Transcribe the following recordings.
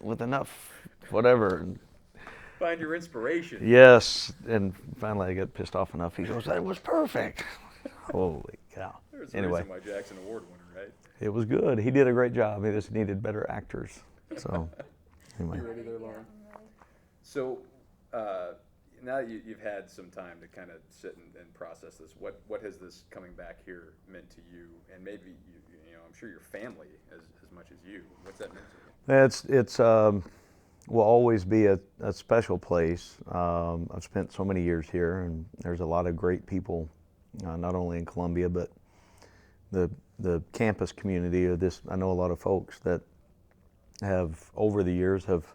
with enough whatever. Find your inspiration. Yes, and finally I got pissed off enough. He goes, "That was perfect." Holy cow! There's a Anyway, reason why Jackson Award winner, right? it was good. He did a great job. He just needed better actors. So anyway, You ready there, Lauren? So, now that you've had some time to kind of sit and process this, what has this coming back here meant to you, and maybe you know, I'm sure your family as much as you. What's that meant to you? it's will always be a special place. I've spent so many years here, and there's a lot of great people, not only in Columbia, but the campus community of this. I know a lot of folks that have over the years have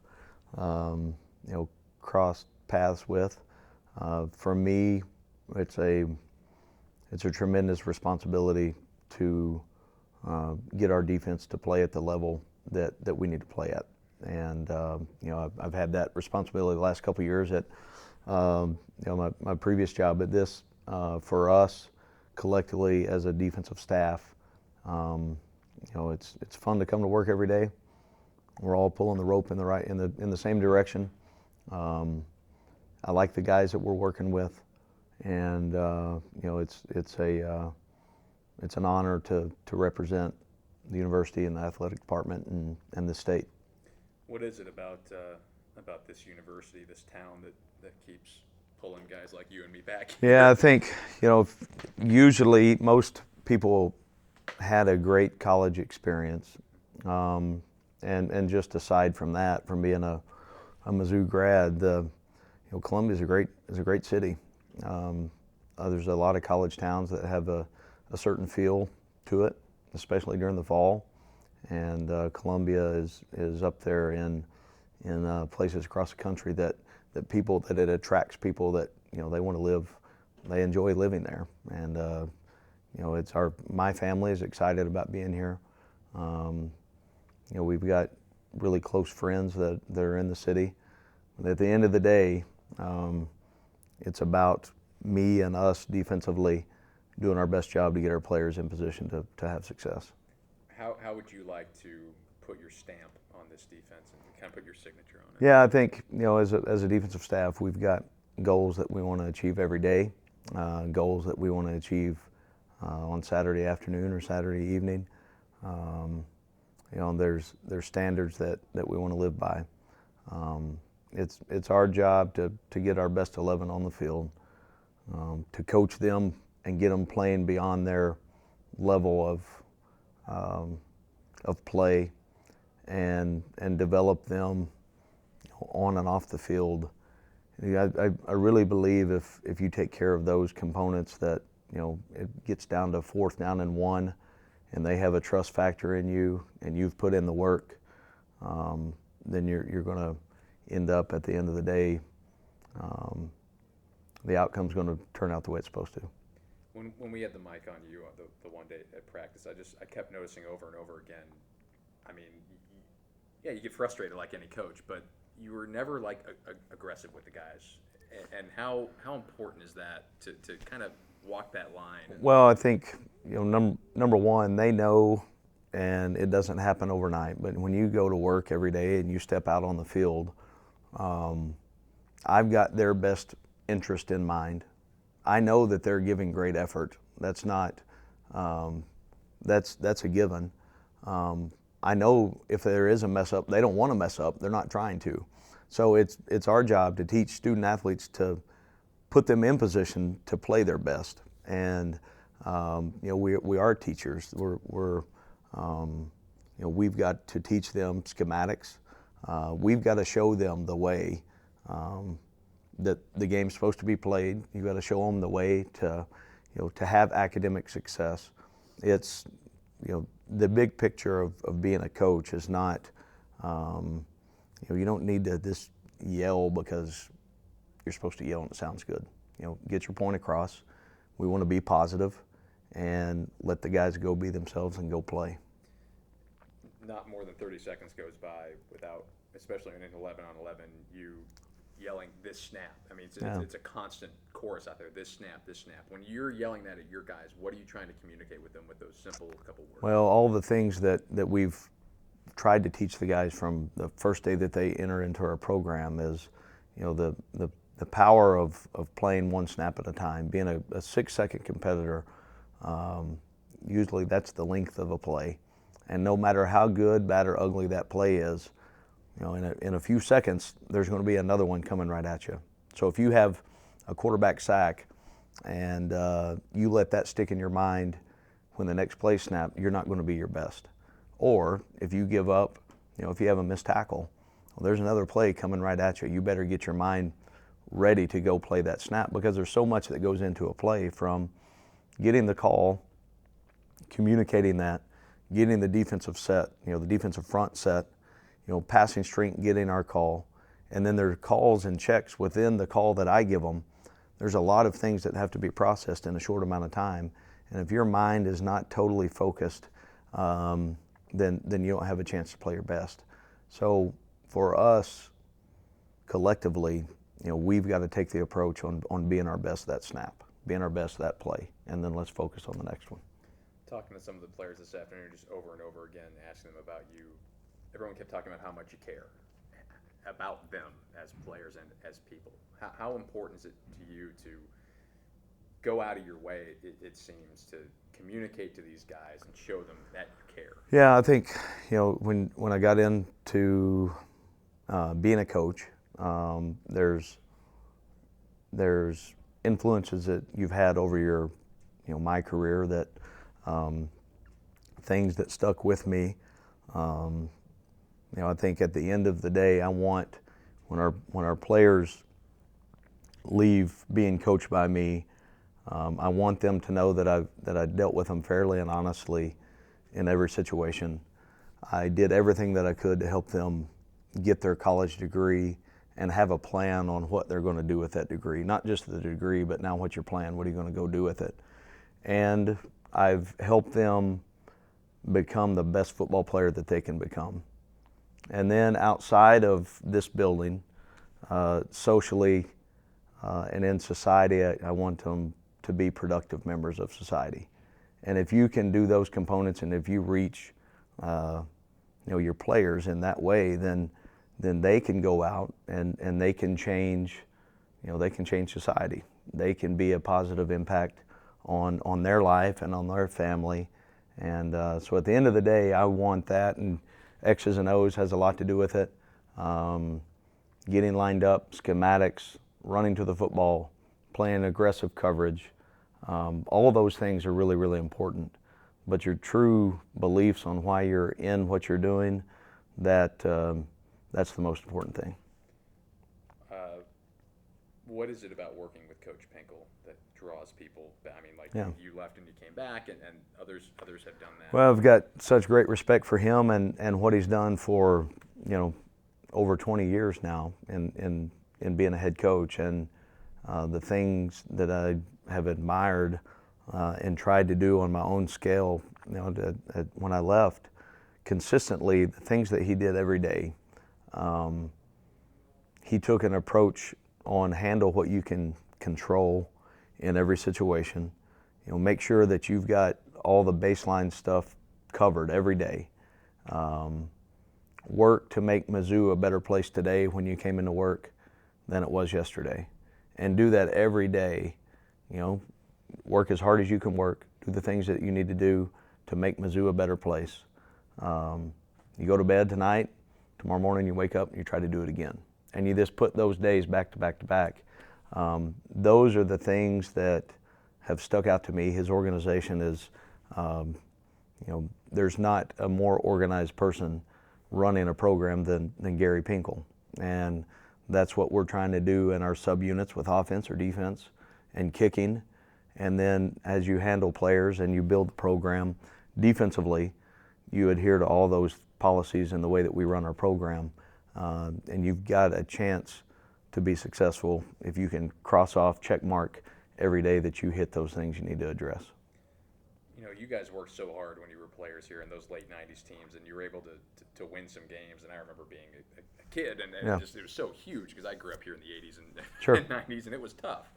crossed paths with. For me, it's a tremendous responsibility to get our defense to play at the level that we need to play at. And I've had that responsibility the last couple of years at my previous job. But this for us collectively as a defensive staff, it's fun to come to work every day. We're all pulling the rope in the same direction. I like the guys that we're working with, and it's an honor to represent the university and the athletic department and the state. What is it about this university, this town that keeps pulling guys like you and me back? Yeah, I think usually most people had a great college experience, and just aside from that, from being a Mizzou grad, Columbia is a great city. There's a lot of college towns that have a certain feel to it, especially during the fall. And Columbia is up there in places across the country that it attracts people that they want to live, they enjoy living there. And my family is excited about being here. We've got really close friends that are in the city. But at the end of the day, it's about me and us defensively doing our best job to get our players in position to have success. How would you like to put your stamp on this defense and kind of put your signature on it? Yeah, I think as a defensive staff, we've got goals that we want to achieve every day, goals that we want to achieve on Saturday afternoon or Saturday evening. There's standards that we want to live by. It's our job to get our best 11 on the field, to coach them and get them playing beyond their level of play, and develop them on and off the field. I really believe if you take care of those components, that it gets down to 4th down and 1, and they have a trust factor in you, and you've put in the work, then you're going to end up at the end of the day, the outcome's going to turn out the way it's supposed to. When we had the mic on you the one day at practice, I kept noticing over and over again. I mean, yeah, you get frustrated like any coach, but you were never like aggressive with the guys. And how important is that to kind of walk that line? Well, I think number one, they know, and it doesn't happen overnight. But when you go to work every day and you step out on the field, I've got their best interest in mind. I know that they're giving great effort. That's not, that's a given. I know if there is a mess up, they don't want to mess up. They're not trying to. So it's our job to teach student athletes to put them in position to play their best. And we are teachers. We've got to teach them schematics. We've got to show them the way that the game's supposed to be played. You've got to show them the way to have academic success. It's the big picture of being a coach is not you don't need to just yell because you're supposed to yell and it sounds good. Get your point across. We want to be positive and let the guys go be themselves and go play. Not more than 30 seconds goes by without, especially in an 11 on 11, you yelling this snap. I mean, it's a constant chorus out there. This snap, this snap. When you're yelling that at your guys, what are you trying to communicate with them with those simple couple words? Well, all the things that we've tried to teach the guys from the first day that they enter into our program is, the power of playing one snap at a time. Being a 6-second competitor, usually that's the length of a play. And no matter how good, bad, or ugly that play is, in a few seconds, there's going to be another one coming right at you. So if you have a quarterback sack and you let that stick in your mind when the next play snap, you're not going to be your best. Or if you give up, if you have a missed tackle, well, there's another play coming right at you. You better get your mind ready to go play that snap, because there's so much that goes into a play, from getting the call, communicating that, getting the defensive set, the defensive front set, passing strength, getting our call, and then there's calls and checks within the call that I give them. There's a lot of things that have to be processed in a short amount of time, and if your mind is not totally focused, then you don't have a chance to play your best. So for us, collectively, we've got to take the approach on being our best that snap, being our best that play, and then let's focus on the next one. Talking to some of the players this afternoon, just over and over again, asking them about you, everyone kept talking about how much you care about them as players and as people. How important is it to you to go out of your way, it seems, to communicate to these guys and show them that you care? Yeah, I think, when I got into being a coach, there's influences that you've had over your, my career, that things that stuck with me. I think at the end of the day, I want, when our players leave being coached by me, I want them to know that I dealt with them fairly and honestly in every situation. I did everything that I could to help them get their college degree and have a plan on what they're going to do with that degree. Not just the degree, but now what's your plan? What are you going to go do with it? And I've helped them become the best football player that they can become. And then outside of this building, socially and in society, I want them to be productive members of society. And if you can do those components, and if you reach your players in that way, then they can go out and they can change, they can change society. They can be a positive impact on their life and on their family. And so at the end of the day, I want that, and X's and O's has a lot to do with it. Getting lined up, schematics, running to the football, playing aggressive coverage, all of those things are really, really important. But your true beliefs on why you're in what you're doing, that's the most important thing. What is it about working with Coach Pinkel that draws people? I mean, Yeah. You left and you came back, and others have done that. Well, I've got such great respect for him and what he's done for, over 20 years now in being a head coach, and the things that I have admired and tried to do on my own scale, when I left, consistently, the things that he did every day. He took an approach on handle what you can control in every situation. Make sure that you've got all the baseline stuff covered every day. Work to make Mizzou a better place today when you came into work than it was yesterday. And do that every day. Work as hard as you can work. Do the things that you need to do to make Mizzou a better place. You go to bed tonight, tomorrow morning you wake up and you try to do it again. And you just put those days back to back to back. Those are the things that have stuck out to me. His organization is, there's not a more organized person running a program than Gary Pinkel. And that's what we're trying to do in our subunits with offense or defense and kicking. And then as you handle players and you build the program defensively, you adhere to all those policies in the way that we run our program. And you've got a chance to be successful if you can cross off, check mark every day that you hit those things you need to address. You guys worked so hard when you were players here in those late 90s teams, and you were able to win some games. And I remember being a kid, and Yeah. it was so huge because I grew up here in the 80s and, Sure. and 90s, and it was tough.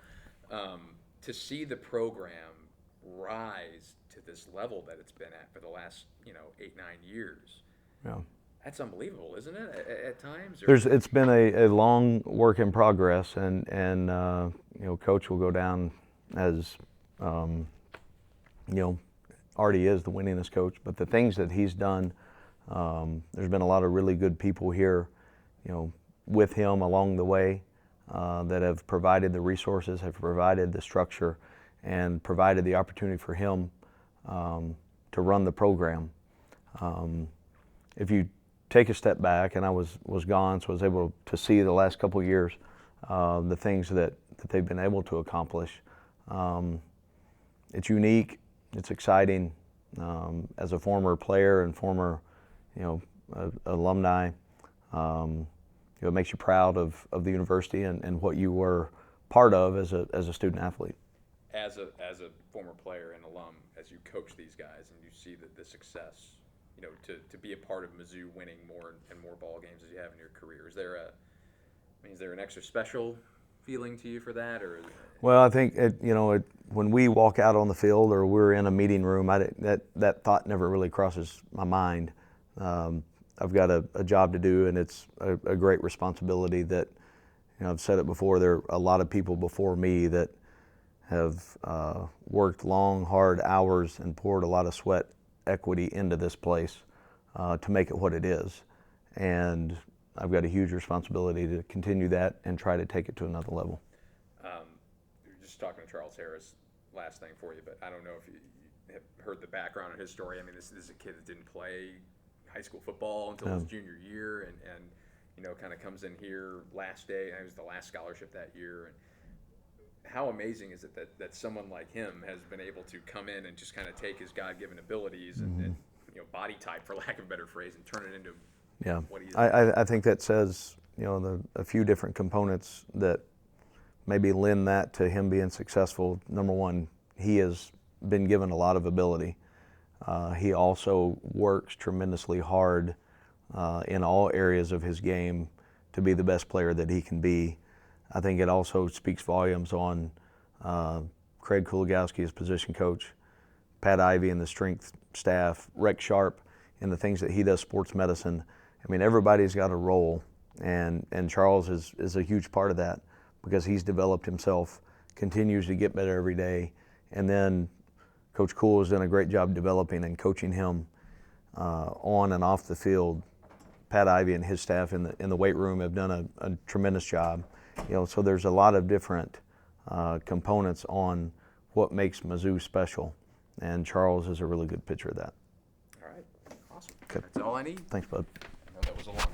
To see the program rise to this level that it's been at for the last 8-9 years. Yeah. That's unbelievable, isn't it? At times. It's been a long work in progress, and Coach will go down as already is the winningest coach. But the things that he's done, there's been a lot of really good people here, with him along the way, that have provided the resources, have provided the structure, and provided the opportunity for him to run the program. If you take a step back, and I was gone, so I was able to see the last couple of years, the things that they've been able to accomplish. It's unique, it's exciting. As a former player and former, alumni, it makes you proud of the university and what you were part of as a student athlete. As a former player and alum, as you coach these guys and you see the success, to be a part of Mizzou winning more and more ball games as you have in your career, is there an extra special feeling to you for that, or? Well, I think when we walk out on the field or we're in a meeting room, that thought never really crosses my mind. I've got a job to do, and it's a great responsibility that, I've said it before, there are a lot of people before me that have worked long, hard hours and poured a lot of sweat equity into this place to make it what it is. And I've got a huge responsibility to continue that and try to take it to another level. Just talking to Charles Harris, last thing for you, but I don't know if you have heard the background of his story. I mean, this is a kid that didn't play high school football until his junior year, and kind of comes in here last day, and it was the last scholarship that year. And how amazing is it that someone like him has been able to come in and just kind of take his God-given abilities and body type, for lack of a better phrase, and turn it into what he is? I think that says, a few different components that maybe lend that to him being successful. Number one, he has been given a lot of ability. He also works tremendously hard in all areas of his game to be the best player that he can be. I think it also speaks volumes on Craig Kulagowski as position coach, Pat Ivey and the strength staff, Rex Sharp and the things that he does, sports medicine. I mean, everybody's got a role, and Charles is a huge part of that because he's developed himself, continues to get better every day. And then Coach Cool has done a great job developing and coaching him on and off the field. Pat Ivey and his staff in the weight room have done a tremendous job. So there's a lot of different components on what makes Mizzou special, and Charles is a really good picture of that. All right, awesome. Okay. That's all I need. Thanks, bud. I know that was a long